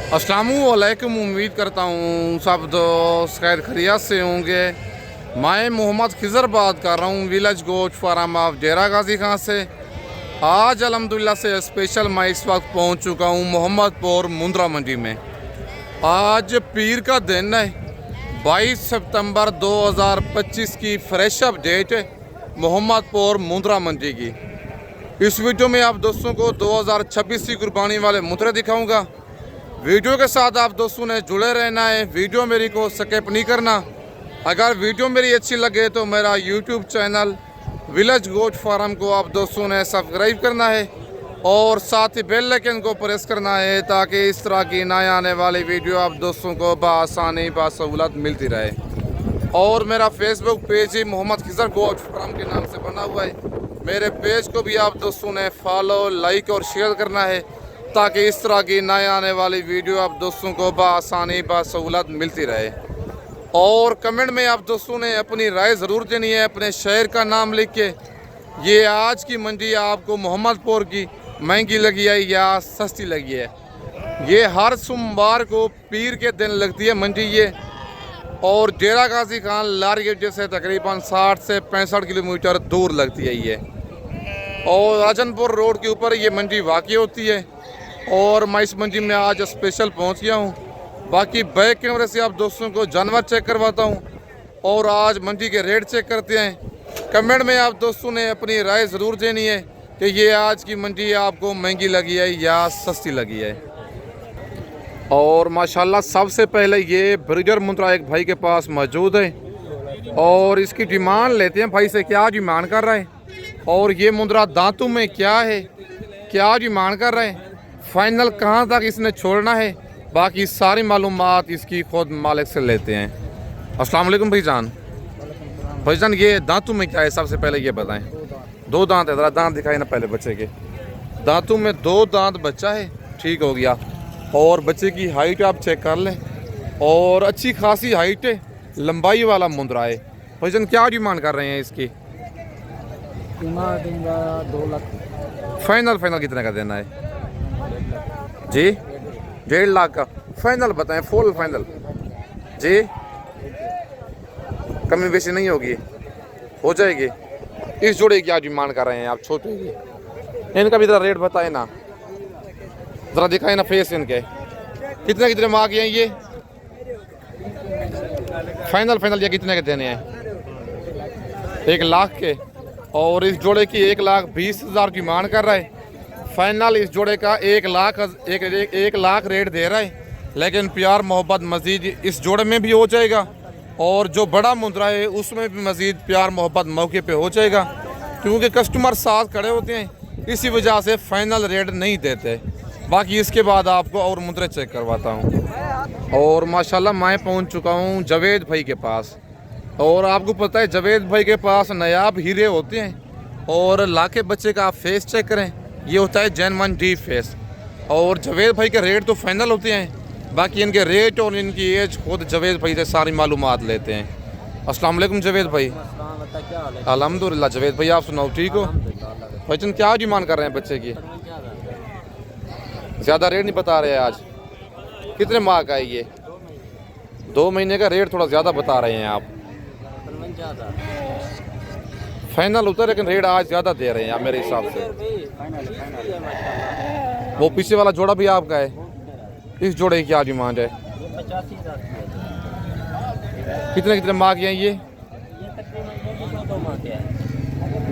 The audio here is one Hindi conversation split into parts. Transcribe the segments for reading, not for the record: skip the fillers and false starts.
अस्सलामुअलैकुम। उम्मीद करता हूँ सब दोस्त खैर खैरियत से होंगे। मैं मोहम्मद खिज़र बात कर रहा हूँ विलेज गोश्त फार्म ऑफ डेरा गाजी खां से। आज अल्हम्दुलिल्लाह से स्पेशल मैं इस वक्त पहुँच चुका हूँ मोहम्मदपुर मुंद्रा मंडी में। आज पीर का दिन है, 22 सितंबर 2025 की फ्रेश अपडेट है मोहम्मदपुर मुंद्रा मंडी की। इस वीडियो में आप दोस्तों को 2026 की कुर्बानी वाले मुद्रे दिखाऊंगा। वीडियो के साथ आप दोस्तों ने जुड़े रहना है, वीडियो मेरी को स्किप नहीं करना। अगर वीडियो मेरी अच्छी लगे तो मेरा यूट्यूब चैनल विलेज गोश्त फार्म को आप दोस्तों ने सब्सक्राइब करना है और साथ ही बेल आइकन को प्रेस करना है ताकि इस तरह की नए आने वाली वीडियो आप दोस्तों को बआसानी बासहूलत मिलती रहे। और मेरा फेसबुक पेज ही मोहम्मद खिज़र गोश्त फार्म के नाम से बना हुआ है। मेरे पेज को भी आप दोस्तों ने फॉलो, लाइक और शेयर करना है ताकि इस तरह की नए आने वाली वीडियो आप दोस्तों को बआसानी बासहूलत मिलती रहे। और कमेंट में आप दोस्तों ने अपनी राय ज़रूर देनी है, अपने शहर का नाम लिख के। ये आज की मंडी आपको मोहम्मदपुर की महंगी लगी है या सस्ती लगी है। ये हर सोमवार को पीर के दिन लगती है मंडी ये, और डेरा गाजी खान लारगेट से तकरीबन 60 से 65 किलोमीटर दूर लगती है ये। और राजनपुर रोड के ऊपर ये मंडी वाक़ई होती है। और मैं इस मंडी में आज स्पेशल पहुंच गया हूं। बाकी बैक कैमरे से आप दोस्तों को जानवर चेक करवाता हूं और आज मंडी के रेट चेक करते हैं। कमेंट में आप दोस्तों ने अपनी राय ज़रूर देनी है कि ये आज की मंडी आपको महंगी लगी है या सस्ती लगी है। और माशाल्लाह सबसे पहले ये ब्रीडर मुंद्रा एक भाई के पास मौजूद है और इसकी डिमांड लेते हैं। भाई से क्या डिमांड कर रहे हैं और ये मुंद्रा दांतों में क्या है, क्या डिमांड कर रहे हैं, फाइनल कहाँ तक इसने छोड़ना है, बाकी सारी मालूमात इसकी खुद मालिक से लेते हैं। अस्सलाम वालेकुम भाईजान। भाईजान ये दांतों में क्या है सबसे पहले ये बताएं। 2 दांत है, ज़रा दांत दिखाए ना पहले बच्चे के। दांतों में 2 दांत बच्चा है, ठीक हो गया। और बच्चे की हाइट आप चेक कर लें और अच्छी खासी हाइट है, लंबाई वाला मुंद्रा है। भाईजान क्या डिमांड कर रहे हैं इसकी? 2 लाख। फाइनल कितने का देना है जी? 1.5 लाख का फाइनल बताएं, फुल फाइनल जी। कमी बेशी नहीं होगी, हो जाएगी। इस जोड़े की आप डिमांड कर रहे हैं आप छोटे की? इनका भी ज़रा रेट बताएं ना, ज़रा दिखाए ना फेस इनके। कितने माह के हैं ये? फाइनल ये कितने के देने हैं? 1 लाख के। और इस जोड़े की 1,20,000 की डिमांड कर रहा है। फाइनल इस जोड़े का 1 लाख रेट दे रहा है, लेकिन प्यार मोहब्बत मज़ीद इस जोड़े में भी हो जाएगा और जो बड़ा मुंद्रा है उसमें भी मज़ीद प्यार मोहब्बत मौके पे हो जाएगा, क्योंकि कस्टमर साथ खड़े होते हैं, इसी वजह से फाइनल रेट नहीं देते। बाकी इसके बाद आपको और मुंद्रे चेक करवाता हूँ। और माशाल्लाह मैं पहुँच चुका हूँ जावेद भाई के पास। और आपको पता है जावेद भाई के पास नायाब हीरे होते हैं। और लाके बच्चे का आप फेस चेक करें, ये होता है जेन्युइन डी फेस। और जावेद भाई के रेट तो फाइनल होते हैं, बाकी इनके रेट और इनकी एज खुद जावेद भाई से सारी मालूमात लेते हैं। अस्सलाम वालेकुम जावेद भाई। अल्हम्दुलिल्लाह जावेद भाई, आप सुनाओ ठीक हो? भाईजान क्या डिमांड कर रहे हैं बच्चे की? ज़्यादा रेट नहीं बता रहे हैं आज। कितने माह का है ये? 2 महीने का रेट थोड़ा ज़्यादा बता रहे हैं आप। फाइनल होता है लेकिन रेट आज ज़्यादा दे रहे हैं आप मेरे हिसाब से। वो पीछे वाला जोड़ा भी आपका है? इस जोड़े की क्या डिमांड है? 85,000। कितने माह के हैं ये?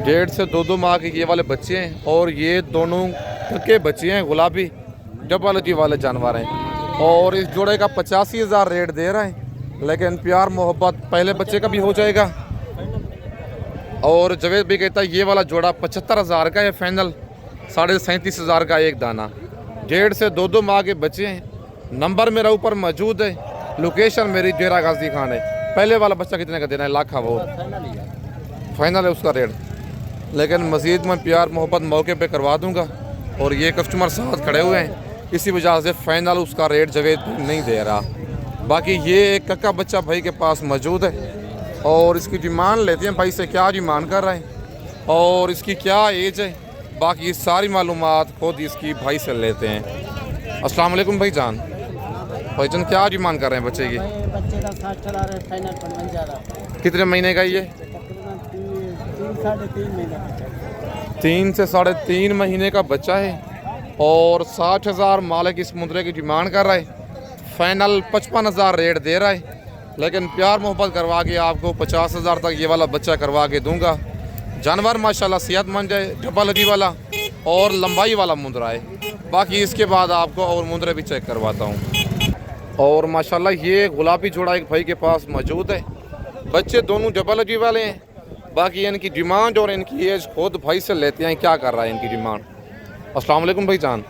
1.5 से 2 माह के ये वाले बच्चे हैं। और ये दोनों के बच्चे हैं, गुलाबी डबल वाले जानवर हैं। और इस जोड़े का 85,000 रेट दे रहा है, लेकिन प्यार मोहब्बत पहले बच्चे का भी हो जाएगा। और जावेद भी कहता है ये वाला जोड़ा 75,000 का है फाइनल, 37,500 का एक दाना। 1.5 से 2 माह के बच्चे हैं। नंबर मेरा ऊपर मौजूद है, लोकेशन मेरी डेरा गाजी खान है। पहले वाला बच्चा कितने का देना है? लाख का वो फाइनल है उसका रेट, लेकिन मज़ीद मैं प्यार मोहब्बत मौके पे करवा दूंगा। और ये कस्टमर साथ खड़े हुए हैं, इसी वजह से फाइनल उसका रेट जावेद नहीं दे रहा। बाकी ये एक कक्का बच्चा भाई के पास मौजूद है और इसकी डिमांड लेते हैं भाई से, क्या डिमांड कर रहे हैं और इसकी क्या एज है, बाकी सारी मालूमात खुद इसकी भाई से लेते हैं। अस्सलाम वालेकुम भाईजान। भाईजान क्या डिमांड कर रहे हैं बच्चे की? भाई बच्चे का 60 चला रहे फाइनल 55,000 कितने महीने का ये? तकरीबन 3 महीने का 3 से 3.5 महीने का बच्चा है और 60,000 मालिक इस मुंदरे की डिमांड कर रहा है। फाइनल 55,000 रेट दे रहा है, लेकिन प्यार मोहब्बत करवा के आपको 50,000 तक ये वाला बच्चा करवा के दूंगा। जानवर माशाल्लाह सेहतमंद है, डबल हड्डी वाला और लंबाई वाला मुंदरा है। बाकी इसके बाद आपको और मुंदरे भी चेक करवाता हूँ। और माशाल्लाह ये गुलाबी जोड़ा एक भाई के पास मौजूद है। बच्चे दोनों डबल हड्डी वाले हैं। बाकी इनकी डिमांड और इनकी एज खुद भाई से लेते हैं क्या कर रहा है इनकी डिमांड। अस्सलाम वालेकुम भाईजान।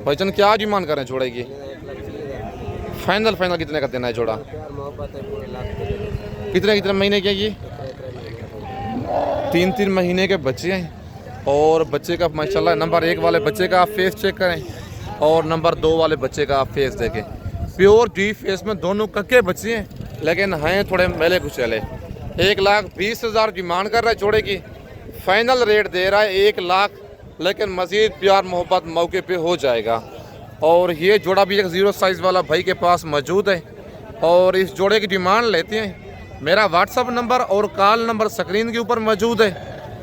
भाईजान क्या डिमांड कर रहे हैं जोड़े की? फाइनल कितने का देना है जोड़ा? कितने महीने के ये? 3 महीने के बच्चे हैं। और बच्चे का माशाल्लाह नंबर 1 वाले बच्चे का आप फेस चेक करें और नंबर 2 वाले बच्चे का आप फेस देखें। प्योर जी फेस में दोनों कक्के बच्चे हैं, लेकिन हैं थोड़े मेले कुचले। 1,20,000 डिमांड कर रहा है जोड़े की। फाइनल रेट दे रहा है 1 लाख, लेकिन मज़ीद प्यार मोहब्बत मौके पे हो जाएगा। और ये जोड़ा भी एक 0 साइज़ वाला भाई के पास मौजूद है और इस जोड़े की डिमांड लेते हैं। मेरा व्हाट्सअप नंबर और कॉल नंबर स्क्रीन के ऊपर मौजूद है।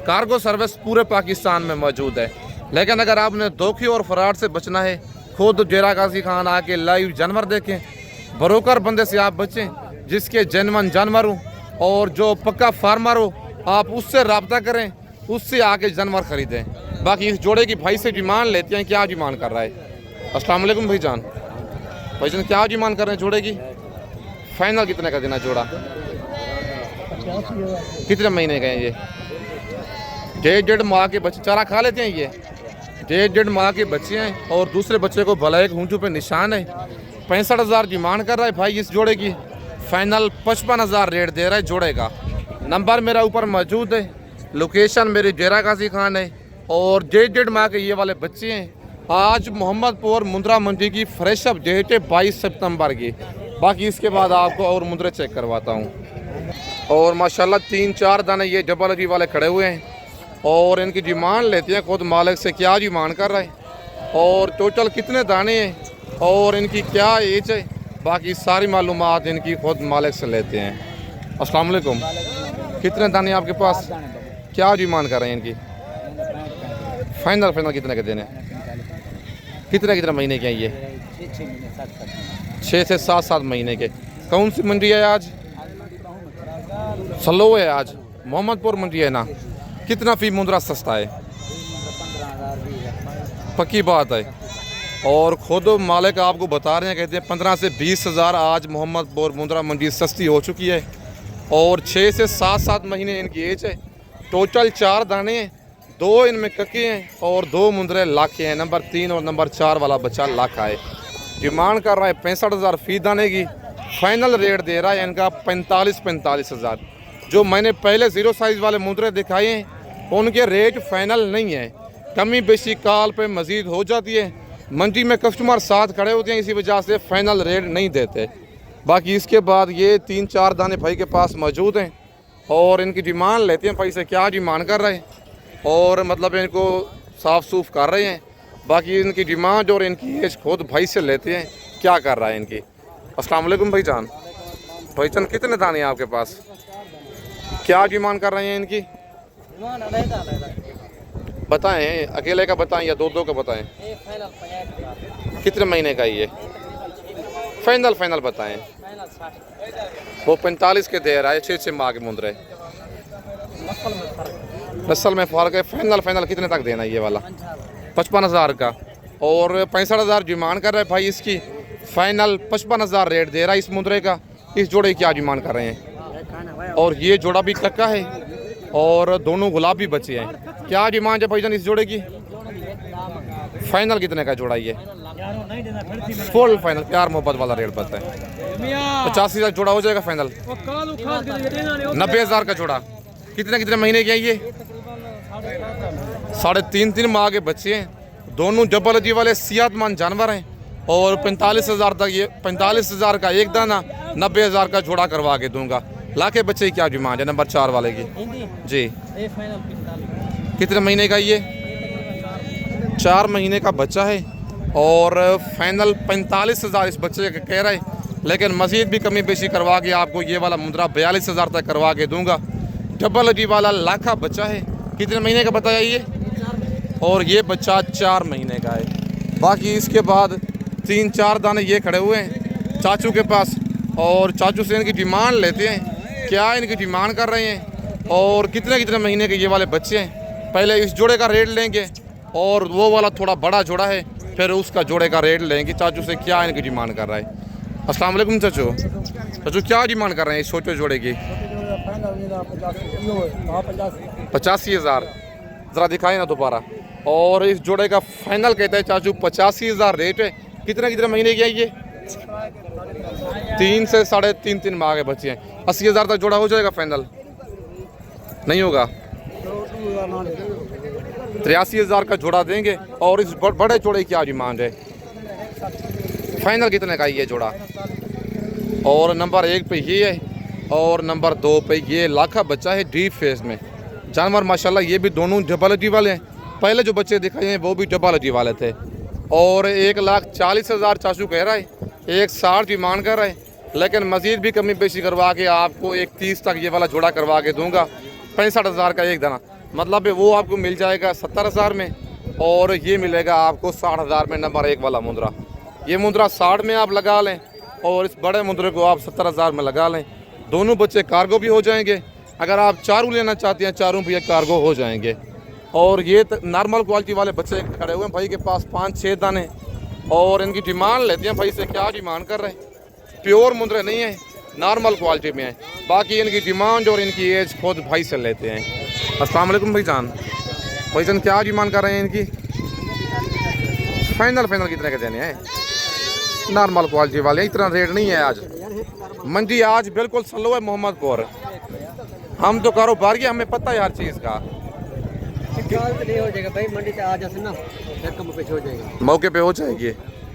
कार्गो सर्विस पूरे पाकिस्तान में मौजूद है, लेकिन अगर आपने धोखे और फ्रॉड से बचना है, खुद डेरा गाजी खान आके लाइव जानवर देखें। ब्रोकर बंदे से आप बचें जिसके जेन्युइन जानवर हो और जो पक्का फार्मर हो, आप उससे रब्ता करें, उससे आके जानवर खरीदें। बाकी इस जोड़े की भाई से डिमांड लेते हैं। क्या डिमांड कर रहा है? अस्सलाम वालेकुम भाईजान। भाईजान क्या डिमांड कर रहे हैं जोड़े की? फाइनल कितने का देना जोड़ा? कितने महीने का है ये? 1.5 माह के बच्चे चारा खा लेते हैं। ये 1.5 माह के बच्चे हैं और दूसरे बच्चे को भला एक हूंचू पे निशान है। 65,000 डिमांड कर रहा है भाई इस जोड़े की। फाइनल 55,000 रेट दे रहा है जोड़े का। नंबर मेरा ऊपर मौजूद है। लोकेशन मेरी डेरा गाजी खान है और 1.5 माह के ये वाले बच्चे हैं। आज मोहम्मदपुर मुंद्रा मंडी की फ्रेश अप डेट है 22 सितंबर की। बाकी इसके बाद आपको और मुंद्रे चेक करवाता हूँ। और माशाल्लाह 3-4 दाने ये डबल हड्डी वाले खड़े हुए हैं और इनकी डिमांड लेते हैं खुद मालिक से क्या डिमांड कर रहा है और टोटल कितने दाने हैं और इनकी क्या एज है। बाकी सारी मालूमात इनकी खुद मालिक से लेते हैं। अस्सलाम वालेकुम। कितने दाने आपके पास? क्या डिमांड कर रहे हैं इनकी? फाइनल कितने के देने? कितने महीने के हैं ये? 6 से 7 महीने के। कौन सी मंडी है आज? सलो है आज, मोहम्मदपुर मंडी है ना। कितना फी मुंद्रा सस्ता है? पक्की बात है। और खुद मालिक आपको बता रहे हैं, कहते हैं 15 से 20,000 आज मोहम्मदपुर मुंद्रा मंडी सस्ती हो चुकी है। और 6 से 7 महीने इनकी एज है। टोटल 4 दाने हैं, 2 इनमें कक्के हैं और 2 मुंद्रे लाखे हैं। नंबर 3 और नंबर 4 वाला बच्चा लाखा है। डिमांड कर रहा है 65,000 फी दाने की। फाइनल रेट दे रहा है इनका 45,000। जो मैंने पहले 0 साइज़ वाले मुंद्रे दिखाए हैं उनके रेट फाइनल नहीं है। कमी बेशी कॉल पे मज़ीद हो जाती है। मंडी में कस्टमर साथ खड़े होते हैं, इसी वजह से फाइनल रेट नहीं देते। बाकी इसके बाद ये 3-4 दाने भाई के पास मौजूद हैं और इनकी डिमांड लेते हैं भाई से क्या डिमांड कर रहे हैं और मतलब इनको साफ़ सूफ कर रहे हैं। बाकी इनकी डिमांड और इनकी एज खुद भाई से लेते हैं क्या कर रहा है इनकी। अस्सलाम वालेकुम भाईजान। भाईजान कितने दाने हैं आपके पास? क्या डिमांड कर रहे हैं इनकी? बताएं, अकेले का बताएं या 2 का बताएं। कितने महीने का ये? फाइनल बताएं। वो 45 के दे रहा है। 6 माह के मुंद्रे। नस्ल में फ़र्क है। फाइनल कितने तक देना है ये वाला? 55,000 का और 65,000 डिमांड कर रहा है भाई इसकी। फाइनल 55,000 रेट दे रहा है इस मुंद्रे का। इस जोड़े की क्या डिमांड कर रहे हैं? और ये जोड़ा भी कक्का है और दोनों गुलाबी बच्चे हैं। क्या डिमांड है भाईजान इस जोड़े की? फाइनल कितने का जोड़ा ये? फुल फाइनल प्यार मोहब्बत वाला रेट पता है। 85,000 जोड़ा हो जाएगा फाइनल। 90,000 का जोड़ा। कितने महीने के हैं ये? 3.5 माह के बच्चे हैं। दोनों डबल हड्डी वाले सेहतमंद जानवर हैं और 45,000 तक ये 45,000 का एक दाना, 90,000 का जोड़ा करवा के दूंगा। लाखे बच्चे की क्या डिमांड है नंबर 4 वाले की? जी कितने महीने का ये? 4 महीने का बच्चा है और फाइनल 45,000 इस बच्चे का कह रहा है, लेकिन मज़ीद भी कमी बेशी करवा के आपको ये वाला मुंद्रा 42,000 तक करवा के दूंगा। डबल हड्डी वाला लाखा बच्चा है। कितने महीने का बताया ये? और ये बच्चा 4 महीने का है। बाकी इसके बाद 3-4 दाने ये खड़े हुए हैं चाचू के पास, और चाचू से इनकी डिमांड लेते हैं, क्या इनकी डिमांड कर रहे हैं और कितने महीने के ये वाले बच्चे हैं। पहले इस जोड़े का रेट लेंगे और वो वाला थोड़ा बड़ा जोड़ा है, फिर उसका जोड़े का रेट लेंगे चाचू से क्या इनकी डिमांड कर रहा है। अस्सलाम वालेकुम चाचू। चाचू क्या डिमांड कर रहे हैं इस छोटे जोड़े की? 85,000। ज़रा दिखाए ना दोबारा। और इस जोड़े का फाइनल कहता है चाचू 85,000 रेट है। कितने महीने की है ये? 3 से 3.5 माह के बच्चे हैं। 80,000 तक जोड़ा हो जाएगा फाइनल? नहीं होगा। 83,000 का जोड़ा देंगे। और इस बड़े जोड़े की क्या डिमांड है? फाइनल कितने का ये जोड़ा? और नंबर 1 पे ये है और नंबर 2 पे ये लाखा बच्चा है डीप फेस में। जानवर माशाल्लाह ये भी दोनों डबल हड्डी वाले हैं। पहले जो बच्चे दिखाए हैं वो भी डबल हड्डी वाले थे। और 1,40,000 चाचू कह रहा है, 1,60 डिमांड कर रहा है, लेकिन मज़ीद भी कमी बेशी करवा के आपको 1,30 तक ये वाला जोड़ा करवा के दूंगा। 65,000 का एक दाना, मतलब वो आपको मिल जाएगा 70,000 में, और ये मिलेगा आपको 60,000 में नंबर 1 वाला मुंद्रा। ये मुंद्रा 60 में आप लगा लें और इस बड़े मुंद्रे को आप 70,000 में लगा लें। दोनों बच्चे कार्गो भी हो जाएंगे। अगर आप चारों लेना चाहते हैं, चारों भी कार्गो हो जाएंगे। और ये नॉर्मल क्वालिटी वाले बच्चे खड़े हुए हैं भाई के पास 5-6 दाने, और इनकी डिमांड लेते हैं भाई से क्या डिमांड कर रहे हैं। प्योर मुंद्रे नहीं है, नॉर्मल क्वालिटी में है। बाकी इनकी डिमांड और इनकी एज खुद भाई से लेते हैं। अस्सलाम वालेकुम भाईजान। भाईजान क्या डिमांड कर रहे हैं इनकी? फाइनल कितने के देने हैं? नॉर्मल क्वालिटी वाले, इतना रेट नहीं है आज। मंडी आज बिल्कुल स्लो है मोहम्मदपुर। हम तो कारोबारी, हमें पता है हर चीज़ का। हो जाएगा भाई, मंडी से आ जाते ना, हो जाएगा, मौके पे हो जाएगी।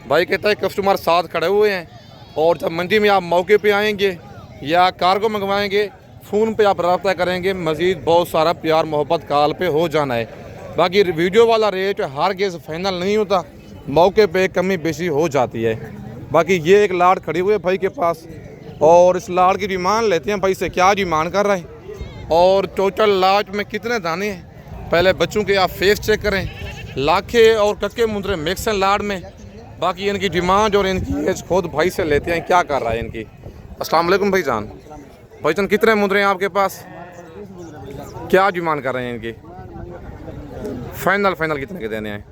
भाई कहता है कस्टमर साथ खड़े हुए हैं, और जब मंडी में आप मौके पे आएंगे या कार्गो मंगवाएंगे, फ़ोन पे आप रब्ता करेंगे, मज़ीद बहुत सारा प्यार मोहब्बत कॉल पे हो जाना है। बाकी वीडियो वाला रेट हर गेज फाइनल नहीं होता, मौके पे कमी बेशी हो जाती है। बाकी ये एक लाड़ खड़ी हुई है भाई के पास, और इस लाड़ की डिमांड लेते हैं भाई से क्या डिमांड कर रहे हैं और टोटल लाट में कितने दाने हैं। पहले बच्चों के आप फेस चेक करें, लाखे और कच्चे मुंद्रे मिक्स हैं लाड़ में। बाकी इनकी डिमांड और इनकी एज खुद भाई से लेते हैं क्या कर रहा है इनकी। अस्सलाम वालेकुम भाईजान। भाईजान कितने मुंद्रे हैं आपके पास? क्या डिमांड कर रहे हैं इनकी? फाइनल कितने के देने हैं?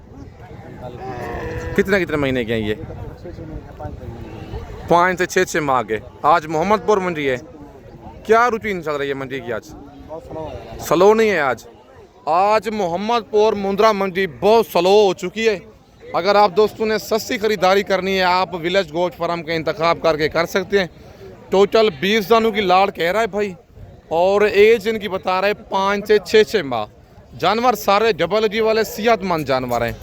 कितने महीने के हैं ये? 5 से 6 माह के। आज मोहम्मदपुर मंडी है, क्या रूटीन चल रही है मंडी की? आज स्लो नहीं है। आज मोहम्मदपुर मुंद्रा मंडी बहुत स्लो हो चुकी है। अगर आप दोस्तों ने सस्ती खरीदारी करनी है, आप विलेज गोट फार्म का इंतखाब करके कर सकते हैं। टोटल 20 दानों की लाड़ कह रहा है भाई, और एज इनकी बता रहा है 5 से 6 माह। जानवर सारे डबल हड्डी वाले सेहतमंद जानवर हैं,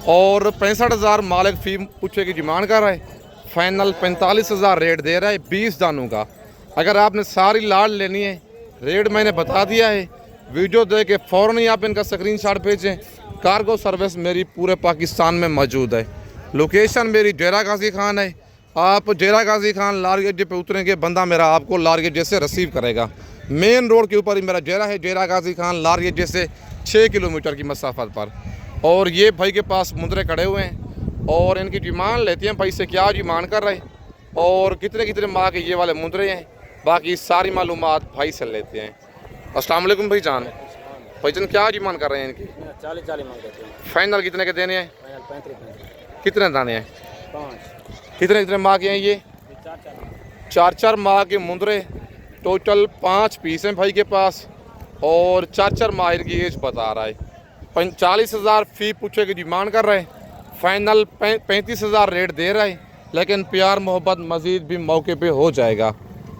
और 65,000 मालिक फी पूछे की डिमांड कर रहा है। फाइनल 45,000 रेट दे रहा है 20 दानों का। अगर आपने सारी लाड़ लेनी है, रेट मैंने बता दिया है। वीडियो देख के फ़ौरन ही आप इनका स्क्रीनशॉट भेजें। कार्गो सर्विस मेरी पूरे पाकिस्तान में मौजूद है। लोकेशन मेरी डेरा गाजी खान है। आप डेरा गाजी खान लार गेट पे उतरेंगे, बंदा मेरा आपको लार गेट जैसे रिसीव करेगा। मेन रोड के ऊपर ही मेरा डेरा है, डेरा गाजी खान लार गेट जैसे 6 किलोमीटर की मसाफत पर। और ये भाई के पास मुंद्रे खड़े हुए हैं, और इनकी डिमांड लेते हैं भाई से क्या डिमांड कर रहे हैं और कितने माह के ये वाले मुंद्रे हैं। बाकी सारी मालूमात भाई से लेते हैं। अस्सलाम वालेकुम भाईजान। भाईजान क्या डिमांड कर रहे हैं इनकी? 40 मांग देते हैं। फाइनल कितने के देने हैं? 35। कितने दाने हैं? 5। कितने माह के हैं ये? 4 माह के मुंद्रे। टोटल 5 पीस हैं भाई के पास, और 4 माह की एज बता रहा है। 45,000 फी पूछे की डिमांड कर रहे हैं। फाइनल 35,000 रेट दे रहा है, लेकिन प्यार मोहब्बत मज़ीद भी मौके पे हो जाएगा।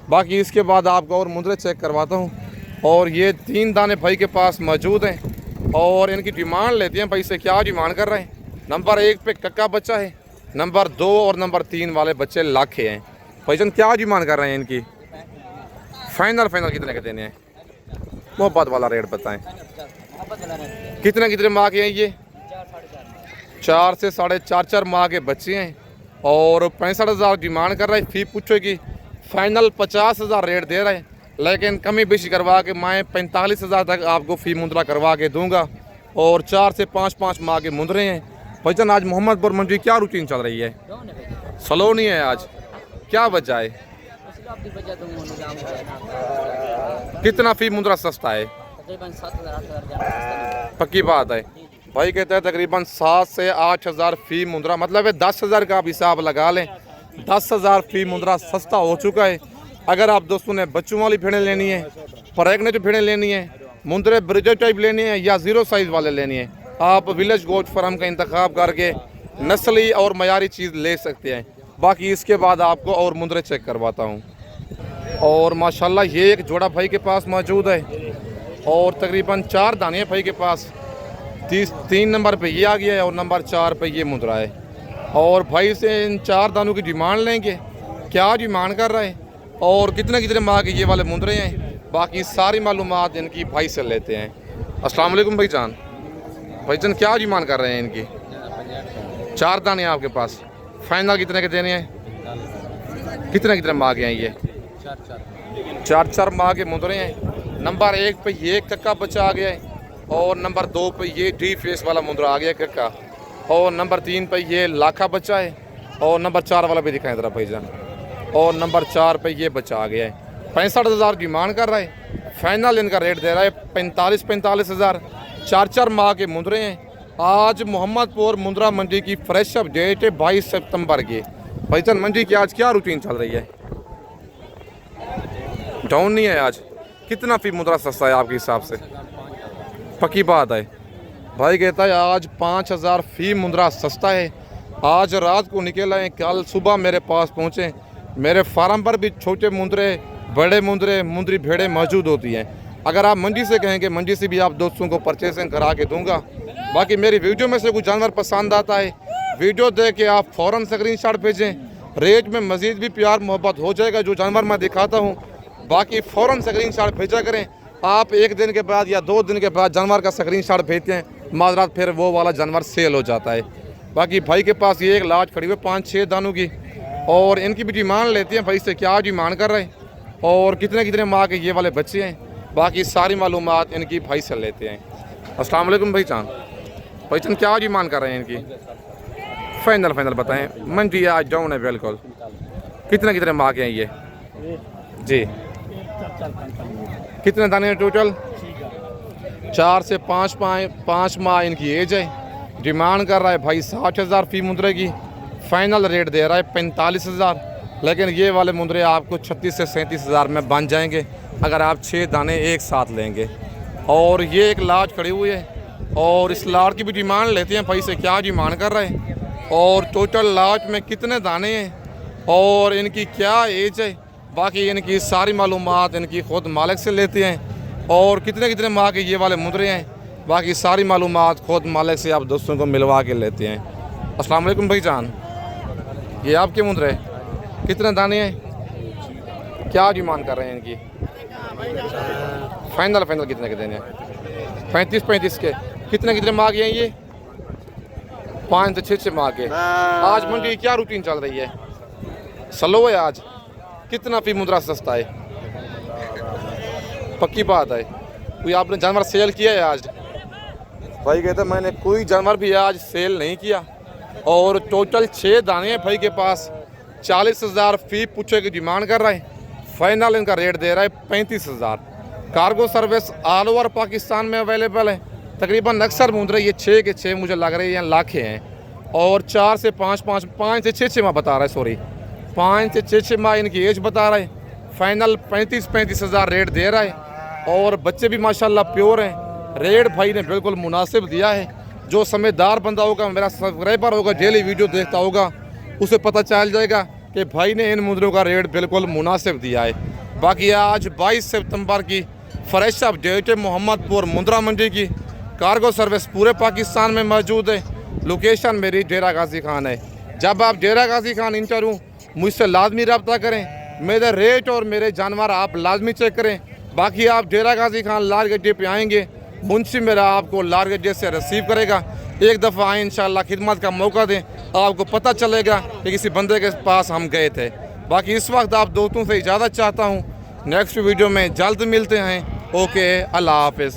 बाकी इसके बाद आपको और मुंद्रे चेक करवाता हूँ। और ये 3 दाने भाई के पास मौजूद हैं, और इनकी डिमांड लेते हैं भाई से क्या डिमांड कर रहे हैं। नंबर 1 पे कक्का बच्चा है, नंबर 2 और नंबर 3 वाले बच्चे लाखे हैं। भाईजान क्या डिमांड कर रहे हैं इनकी? फाइनल कितने के देने हैं? मोहब्बत वाला रेट बताएं। कितने माह के हैं ये? 4 से 4.5 माह के बच्चे हैं और 65,000 डिमांड कर रहा है। फी पूछो कि फाइनल 50,000 रेट दे रहा है, लेकिन कमी बेशी करवा के मैं 45,000 तक आपको फ़ी मुंदरा करवा के दूंगा। और 4 से 5 माह के मुंदरे हैं। भाईजान आज मोहम्मदपुर मंडी क्या रूटीन चल रही है? स्लो नहीं है आज, क्या वजह है? कितना फ़ी मुंदरा सस्ता है? तकरीबन 7,000-8,000 पक्की बात है। भाई कहते हैं तकरीबन 7 से 8,000 फ़ी मुंदरा, मतलब है 10,000 का आप हिसाब लगा लें। 10,000 फ़ी मुंदरा सस्ता हो चुका है। अगर आप दोस्तों ने बच्चों वाली भेड़ें लेनी है, प्रेग्नेंट भेड़ें लेनी है, मुंदरे ब्रिजर टाइप लेनी है या ज़ीरो साइज़ वाले लेनी है, आप विलेज गोट फार्म का इंतखाब करके नस्ली और मयारी चीज़ ले सकते हैं। बाकी इसके बाद आपको और मुंदरे चेक करवाता हूँ। और माशाल्लाह ये एक जोड़ा भाई के पास मौजूद है और तकरीबन 4 दाने हैं भाई के पास। 3 नंबर पे ये आ गया है और नंबर 4 पे ये मुंदरा है। और भाई से इन 4 दानों की डिमांड लेंगे, क्या डिमांड कर रहा है और कितने माह के ये वाले मुंदरे हैं, बाकी सारी मालूमात इनकी भाई से लेते हैं। अस्सलाम वालेकुम भाईजान। भाईजान क्या डिमांड कर रहे हैं इनकी? 4 दाने हैं आपके पास, फाइनल कितने के देने हैं? कितने माह के हैं ये? 4 माह के मुंदरे हैं। नंबर 1 पे ये कक्का बच्चा आ गया है और नंबर 2 पे ये डी फेस वाला मुंदरा आ गया कक्का और नंबर 3 पे ये लाखा बच्चा है और नंबर 4 वाला भी दिखाएं ज़रा भाईजान। और नंबर 4 पे ये बच्चा आ गया है। 65,000 डिमांड कर रहा है, फाइनल इनका रेट दे रहा है 45,000। 4 माह के मुंदरे हैं। आज मोहम्मदपुर मुंदरा मंडी की फ्रेश अपडेट है 22 सितंबर की। भाईजान मंडी की आज क्या रूटीन चल रही है? डाउन नहीं है आज। कितना फ़ी मुंदरा सस्ता है आपके हिसाब से? पक्की बात है। भाई कहता है आज 5,000 फ़ी मुंदरा सस्ता है। आज रात को निकल आए, कल सुबह मेरे पास पहुँचे। मेरे फार्म पर भी छोटे मुंदरे, बड़े मुंदरे, मुंदरी भेड़ें मौजूद होती हैं। अगर आप मंडी से कहेंगे, मंडी से भी आप दोस्तों को परचेसिंग करा के दूंगा। बाकी मेरी वीडियो में से कुछ जानवर पसंद आता है, वीडियो देख के आप फ़ौरन स्क्रीनशॉट भेजें। रेट में मज़ीद भी प्यार मोहब्बत हो जाएगा जो जानवर मैं दिखाता हूँ। बाकी फ़ौरन स्क्रीनशॉट भेजा करें। आप 1 दिन के बाद या 2 दिन के बाद जानवर का स्क्रीनशॉट भेजते हैं, माजरात फिर वो वाला जानवर सेल हो जाता है। बाकी भाई के पास ये एक लाज खड़ी हुई 5-6 दानों की और इनकी भी डिमांड लेते हैं। भाई से क्या डिमांड कर रहे हैं और कितने माह के ये वाले बच्चे हैं, बाकी सारी मालूमात इनकी भाई से लेते हैं। अस्सलाम वालेकुम भाईजान। भाईजान क्या डिमांड कर रहे हैं इनकी? फाइनल बताएं। मंडी आज डाउन है बिल्कुल। कितने माह के हैं ये जी? कितने दाने हैं टोटल? 4 से 5 माह इनकी एज है। डिमांड कर रहा है भाई 60,000 फ़ी मुंदरे की। फाइनल रेट दे रहा है 45,000, लेकिन ये वाले मुंदरे आपको 36 से 37,000 में बन जाएंगे अगर आप 6 दाने एक साथ लेंगे। और ये एक लाट खड़ी हुई है और इस लाट की भी डिमांड लेते हैं भाई से, क्या डिमांड कर रहे हैं और टोटल लाट में कितने दाने हैं और इनकी क्या एज है। बाकी इनकी सारी मालूमात इनकी ख़ुद मालिक से लेते हैं। और कितने माह के ये वाले मुंदरे हैं, बाकी सारी मालूमात ख़ुद मालिक से आप दोस्तों को मिलवा के लेते हैं। अस्सलाम वालेकुम भाईजान। ये आपके मुंदरे कितने दाने हैं, क्या डिमांड कर रहे हैं इनकी? फाइनल कितने के देने हैं? 35 के। कितने माह के हैं ये? 5 से 6 माह के। आज मंडी की क्या रूटीन चल रही है? स्लो है आज। कितना फ़ी मुंदरा सस्ता है? पक्की बात है। कोई आपने जानवर सेल किया है आज? भाई कहते मैंने कोई जानवर भी आज सेल नहीं किया और टोटल 6 दाने हैं भाई के पास। 40,000 फ़ी पूछे की डिमांड कर रहा है। फाइनल इनका रेट दे रहा है 35,000। Cargo service all over Pakistan में अवेलेबल है। तकरीबन अक्सर मुंदरे ये 6 के 6 मुझे लग रहे हैं लाखे हैं। और 4 से 5 से 6 माह बता रहा है, सॉरी 5 से 6 माह इनकी एज बता रहा है। फाइनल 35,000 रेट दे रहा है और बच्चे भी माशाल्लाह प्योर हैं। रेट भाई ने बिल्कुल मुनासिब दिया है। जो समझदार बंदा होगा, मेरा सब्सक्राइबर होगा, डेली वीडियो देखता होगा, उसे पता चल जाएगा कि भाई ने इन मुंदरों का रेट बिल्कुल मुनासिब दिया है। बाकी आज 22 सितंबर की फ्रेश अपडेट है मोहम्मदपुर मुंदरा मंडी की। कार्गो सर्विस पूरे पाकिस्तान में मौजूद है। लोकेशन मेरी डेरा गाजी खान है। जब आप डेरा गाजी खान इंटर हूँ, मुझसे लाजमी रब्ता करें। मेरे रेट और मेरे जानवर आप लाजमी चेक करें। बाकी आप डेरा गाजी खान लाल गड्ढे पे आएंगे, मुंशी मेरा आपको लाल गड्ढे से रिसीव करेगा। एक दफ़ा आए इंशाल्लाह, खिदमत का मौका दें, आपको पता चलेगा कि किसी बंदे के पास हम गए थे। बाकी इस वक्त आप दोस्तों से इजाज़त चाहता हूँ, नेक्स्ट वीडियो में जल्द मिलते हैं। ओके, अल्लाह हाफिज़।